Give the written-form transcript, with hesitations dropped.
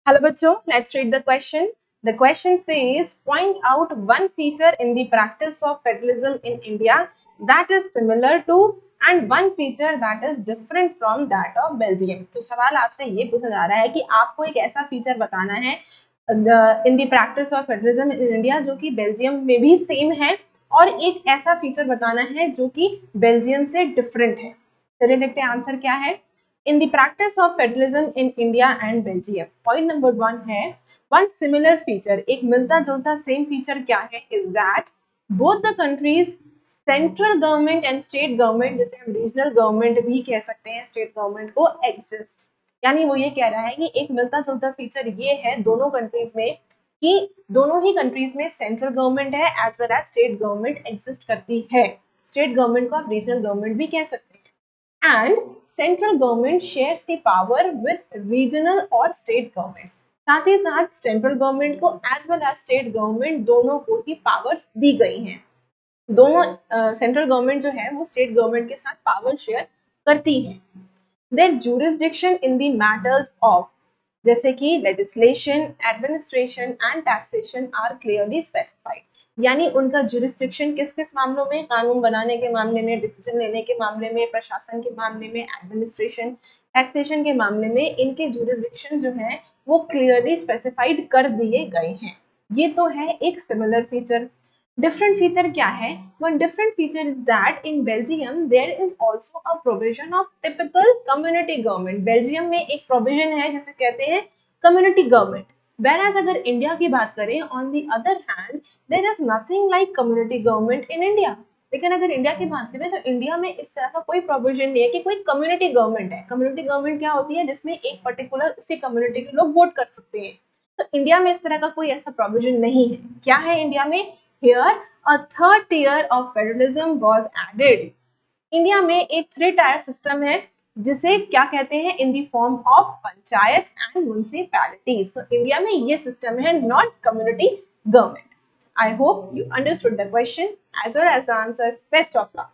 Hello बच्चों, let's read the question. The question says, point out one feature in the practice of federalism in India that is similar to and one feature that is different from that of Belgium. तो सवाल आपसे ये पूछा जा रहा है कि आपको एक ऐसा फीचर बताना है in the practice of federalism in India जो कि बेल्जियम में भी सेम है और एक ऐसा फीचर बताना है जो कि बेल्जियम से डिफरेंट है। चलिए देखते हैं आंसर क्या है। In the practice of federalism in India and Belgium, point number 1 है one similar feature, एक मिलता जुलता सेम फीचर क्या है is that both the countries central government and state government, जिसे हम रीजनल गवर्नमेंट भी कह सकते हैं स्टेट गवर्नमेंट को, एग्जिस्ट। यानी वो ये कह रहा है कि एक मिलता जुलता फीचर ये है दोनों कंट्रीज में कि दोनों ही कंट्रीज में सेंट्रल गवर्नमेंट है as well as state government exist करती है। स्टेट गवर्नमेंट को आप रीजनल गवर्नमेंट भी कह सकते हैं। and central government shares the power with regional और state governments। साथ ही साथ सेंट्रल गवर्नमेंट को as well as state government दोनों को ही पावर्स दी गई हैं। दोनों सेंट्रल गवर्नमेंट जो है वो स्टेट गवर्नमेंट के साथ पावर शेयर करती है। Their jurisdiction in the matters of, जैसे कि legislation, administration and taxation are clearly specified. यानी उनका जुरिस्डिक्शन किस किस मामलों में, कानून बनाने के मामले में, डिसीजन लेने के मामले में, प्रशासन के मामले में, एडमिनिस्ट्रेशन, टैक्सेशन के मामले में, इनके जुरिस्डिक्शन जो है वो क्लियरली स्पेसिफाइड कर दिए गए हैं। ये तो है एक सिमिलर फीचर। डिफरेंट फीचर क्या है? One different feature is that in Belgium there is also a provision of typical community government. Belgium में एक प्रोविजन है जिसे कहते हैं कम्युनिटी गवर्नमेंट। whereas अगर इंडिया की बात करें on the other hand there is nothing like community government in India. लेकिन अगर इंडिया की बात करें तो इंडिया में इस तरह का कोई प्रोविजन नहीं है कि कोई कम्युनिटी गवर्नमेंट है। कम्युनिटी गवर्नमेंट क्या होती है? जिसमें एक पर्टिकुलर उसी कम्युनिटी के लोग वोट कर सकते हैं। तो इंडिया में इस तरह का कोई ऐसा प्रोविजन नहीं है। क्या है इंडिया में? Here, a third tier of federalism was added. India में एक 3 टायर सिस्टम है जिसे क्या कहते हैं? In the form of panchayat and municipalities. तो इंडिया में ये सिस्टम है, not community government. I hope you understood the question as well as the answer. Best of luck.